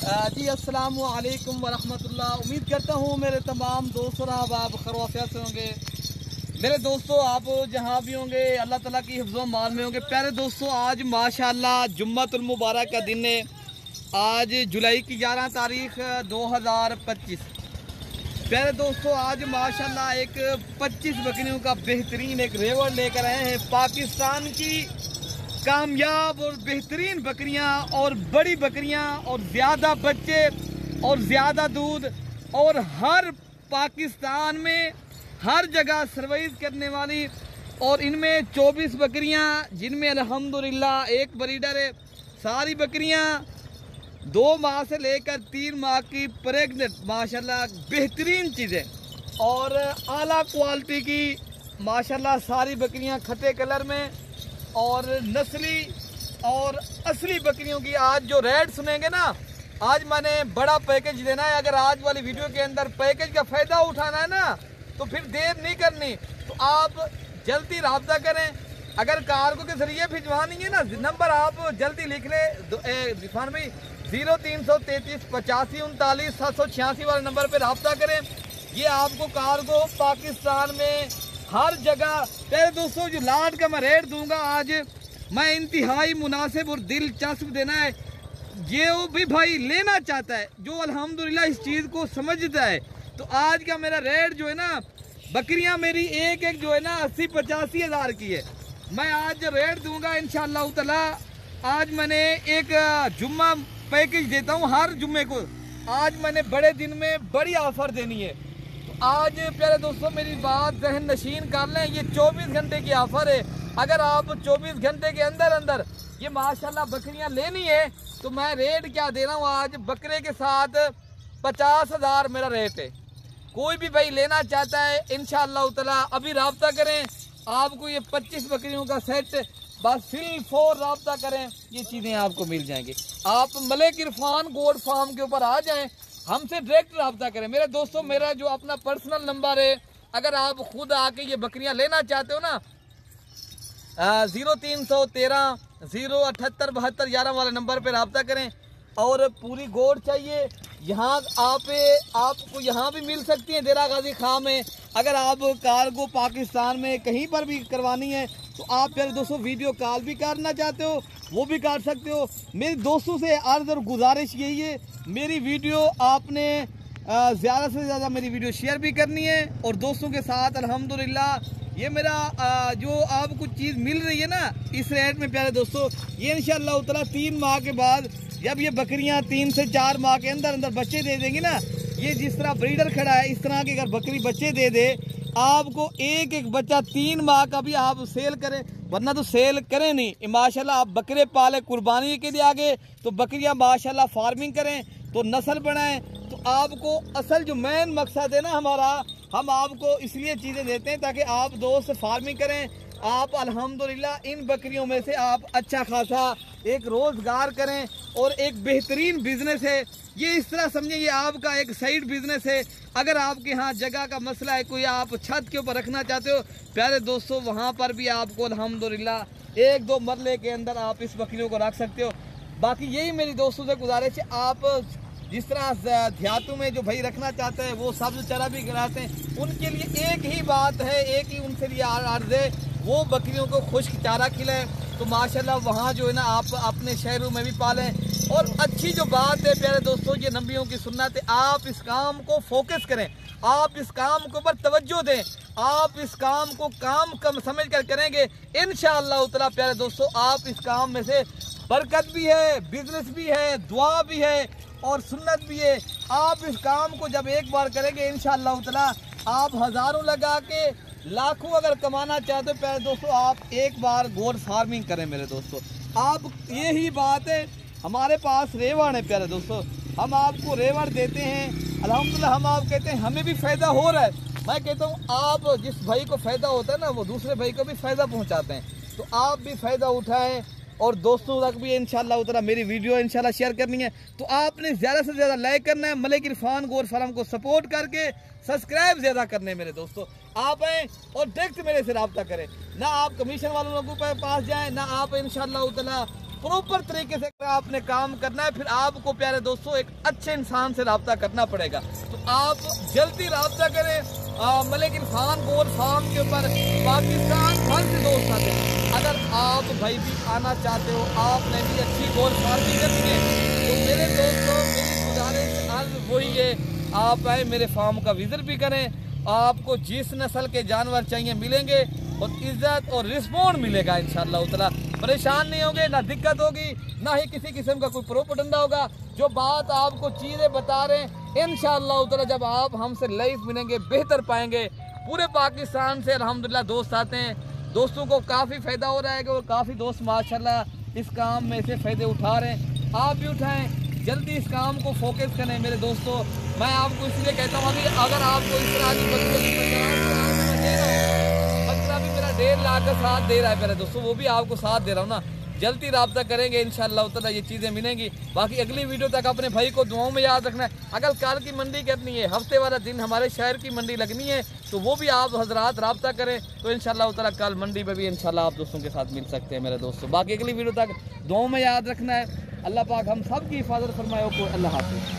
जी अस्सलामु अलैकुम वरहमतुल्लाह। उम्मीद करता हूँ मेरे तमाम दोस्त और आप खैरियत से होंगे। मेरे दोस्तों, आप जहाँ भी होंगे अल्लाह ताला की हिफ्ज़ मान में होंगे। प्यारे दोस्तों, आज माशाअल्लाह जुम्मतुल मुबारक का दिन है। आज जुलाई की 11 तारीख 2025। प्यारे दोस्तों, आज माशाअल्लाह एक 25 बकरियों का बेहतरीन एक रेवड़ लेकर आए हैं। पाकिस्तान की कामयाब और बेहतरीन बकरियां और बड़ी बकरियां और ज़्यादा बच्चे और ज़्यादा दूध और हर पाकिस्तान में हर जगह सर्वाइव करने वाली, और इनमें 24 बकरियां जिनमें अल्हम्दुलिल्लाह एक ब्रीडर है। सारी बकरियां 2 माह से लेकर 3 माह की प्रेग्नेंट, माशाल्लाह बेहतरीन चीज़ें और आला क्वालिटी की माशाल्लाह सारी बकरियां खट्टे कलर में और नस्ली और असली बकरियों की। आज जो रेट सुनेंगे ना, आज मैंने बड़ा पैकेज देना है। अगर आज वाली वीडियो के अंदर पैकेज का फ़ायदा उठाना है ना, तो फिर देर नहीं करनी, तो आप जल्दी रब्ता करें। अगर कार्गो के ज़रिए भिजवानी है ना, नंबर आप जल्दी लिख लें रिफान भाई, 0333 85 39 786 वाले नंबर पर रब्ता करें। ये आपको कार्गो पाकिस्तान में हर जगह। तेरे दोस्तों, जो लाट का मैं रेट दूंगा आज, मैं इंतहाई मुनासिब और दिलचस्प देना है। ये वो भी भाई लेना चाहता है जो अल्हम्दुलिल्लाह इस चीज़ को समझता है। तो आज का मेरा रेट जो है ना, बकरियां मेरी एक एक जो है ना 80-85 हज़ार की है। मैं आज रेट दूंगा इंशाअल्लाह ताला। आज मैंने एक जुम्मा पैकेज देता हूँ हर जुम्मे को। आज मैंने बड़े दिन में बड़ी ऑफर देनी है। आज प्यारे दोस्तों, मेरी बात जहन नशीन कर लें, ये 24 घंटे की ऑफ़र है। अगर आप 24 घंटे के अंदर अंदर ये माशाल्लाह बकरियां लेनी है, तो मैं रेट क्या दे रहा हूँ आज, बकरे के साथ 50 हज़ार मेरा रेट है। कोई भी भाई लेना चाहता है इंशाअल्लाह ताला अभी रब्ता करें। आपको ये 25 बकरियों का सेट बस फिल फोर रब्ता करें, ये चीज़ें आपको मिल जाएंगी। आप मलिक इरफान गोट फार्म के ऊपर आ जाएँ, हमसे डायरेक्ट रब्ता करें। मेरे दोस्तों, मेरा जो अपना पर्सनल नंबर है, अगर आप खुद आके ये बकरियां लेना चाहते हो ना, 0313 078 72 11 वाले नंबर पे रब्ता करें। और पूरी गोड चाहिए, यहाँ आपको यहाँ भी मिल सकती है देरा गाजी खां में। अगर आप कार्गो पाकिस्तान में कहीं पर भी करवानी है, तो आप मेरे दोस्तों वीडियो कॉल भी करना चाहते हो वो भी कर सकते हो। मेरे दोस्तों से अर्ज़ और गुजारिश यही है, मेरी वीडियो आपने ज़्यादा से ज़्यादा मेरी वीडियो शेयर भी करनी है और दोस्तों के साथ। अल्हम्दुलिल्लाह ये मेरा जो आपको चीज़ मिल रही है ना इस रेट में, प्यारे दोस्तों, ये इंशाअल्लाह ताला 3 माह के बाद जब ये बकरियां 3 से 4 माह के अंदर अंदर बच्चे दे देंगी ना, ये जिस तरह ब्रीडर खड़ा है इस तरह की अगर बकरी बच्चे दे दे, आपको एक एक बच्चा 3 माह का भी आप सेल करें, वरना तो सेल करें नहीं। माशाल्लाह आप बकरे पाले कुर्बानी के लिए आगे, तो बकरियां माशाल्लाह फार्मिंग करें तो नस्ल बनाएं। तो आपको असल जो मेन मकसद है ना हमारा, हम आपको इसलिए चीज़ें देते हैं ताकि आप दोस्त फार्मिंग करें। आप अल्हम्दुलिल्लाह इन बकरियों में से आप अच्छा खासा एक रोज़गार करें और एक बेहतरीन बिजनेस है ये। इस तरह समझिए ये आपका एक साइड बिजनेस है। अगर आपके यहाँ जगह का मसला है, कोई आप छत के ऊपर रखना चाहते हो, प्यारे दोस्तों, वहाँ पर भी आपको अल्हम्दुलिल्लाह 1-2 मरले के अंदर आप इस बकरियों को रख सकते हो। बाकी यही मेरी दोस्तों से गुजारिश है, आप जिस तरह देहातों में जो भाई रखना चाहते हैं वो सब्ज चरा भी कराते हैं, उनके लिए एक ही बात है, एक ही उनसे लिए अर्ज है, वो बकरियों को खुश्क चारा खिलाएं। तो माशाल्लाह वहाँ जो है ना आप अपने शहरों में भी पालें। और अच्छी जो बात है प्यारे दोस्तों, ये नबियों की सुन्नत है, आप इस काम को फोकस करें, आप इस काम के ऊपर तवज्जो दें, आप इस काम को काम कम समझ कर करेंगे इंशाअल्लाह ताला। प्यारे दोस्तों, आप इस काम में से बरकत भी है, बिजनेस भी है, दुआ भी है और सुन्नत भी है। आप इस काम को जब एक बार करेंगे इंशाअल्लाह ताला, आप हज़ारों लगा के लाखों अगर कमाना चाहते हो प्यारे दोस्तों, आप एक बार गोट फार्मिंग करें। मेरे दोस्तों, आप यही बात है, हमारे पास रेवड़ है प्यारे दोस्तों, हम आपको रेवड़ देते हैं अल्हम्दुलिल्लाह। हम आप कहते हैं हमें भी फ़ायदा हो रहा है। मैं कहता हूँ आप जिस भाई को फ़ायदा होता है ना, वो दूसरे भाई को भी फ़ायदा पहुँचाते हैं। तो आप भी फ़ायदा उठाएँ और दोस्तों तक भी इंशाअल्लाह ताला मेरी वीडियो इंशाअल्लाह शेयर करनी है। तो आपने ज़्यादा से ज़्यादा लाइक करना है, मलिक इरफान गोट फार्म को सपोर्ट करके सब्सक्राइब ज़्यादा करने। मेरे दोस्तों, आप आएँ और डायरेक्ट मेरे से रब्ता करें, ना आप कमीशन वालों लोगों के पास जाएँ, ना आप इंशाअल्लाह ताला प्रॉपर तरीके से आपने काम करना है, फिर आपको प्यारे दोस्तों एक अच्छे इंसान से रब्ता करना पड़ेगा। तो आप जल्दी रब्ता करें मलिक इरफान गोल्ड फार्म के ऊपर। पाकिस्तान भर से दोस्त आते हैं। अगर आप भाई भी आना चाहते हो, आपने भी अच्छी गोल्ड फार्मिंग करनी है, तो मेरे दोस्तों मेरी गुजारिश आज वही है, आप आए मेरे फार्म का विजिट भी करें। आपको जिस नस्ल के जानवर चाहिए मिलेंगे और इज्जत और रिस्पॉन्ड मिलेगा इंशाअल्लाह ताला। परेशान नहीं होंगे, ना दिक्कत होगी, ना ही किसी किस्म का कोई प्रोपगेंडा होगा। जो बात आपको चीज़ें बता रहे हैं इंशाअल्लाह ताला, जब आप हमसे लाइव मिलेंगे बेहतर पाएंगे। पूरे पाकिस्तान से अल्हम्दुलिल्लाह दोस्त आते हैं, दोस्तों को काफ़ी फ़ायदा हो रहा है कि वो काफ़ी दोस्त माशाल्लाह इस काम में से फ़ायदे उठा रहे हैं। आप भी उठाएँ, जल्दी इस काम को फोकस करें मेरे दोस्तों। मैं आपको इसलिए कहता हूँ कि अगर आपको इस तरह की बकरियों की 50 दे रहा हूँ, बकरा भी मेरा 1.5 लाख का साथ दे रहा है मेरे दोस्तों, वो भी आपको साथ दे रहा हूँ ना। जल्दी रब्ता करेंगे इंशाअल्लाह ताला ये चीज़ें मिलेंगी। बाकी अगली वीडियो तक अपने भाई को दुआओं में याद रखना है। अगर कल की मंडी करनी है, हफ्ते वाला दिन हमारे शहर की मंडी लगनी है, तो वो भी आप हजरात रब्ता करें, तो इंशाअल्लाह ताला कल मंडी में भी इंशाअल्लाह आप दोस्तों के साथ मिल सकते हैं मेरे दोस्तों। बाकी अगली वीडियो तक दुआओं में याद रखना है। अल्लाह पाक हम सब की हिफाजत फरमाए को। अल्लाह हाफ़िज़।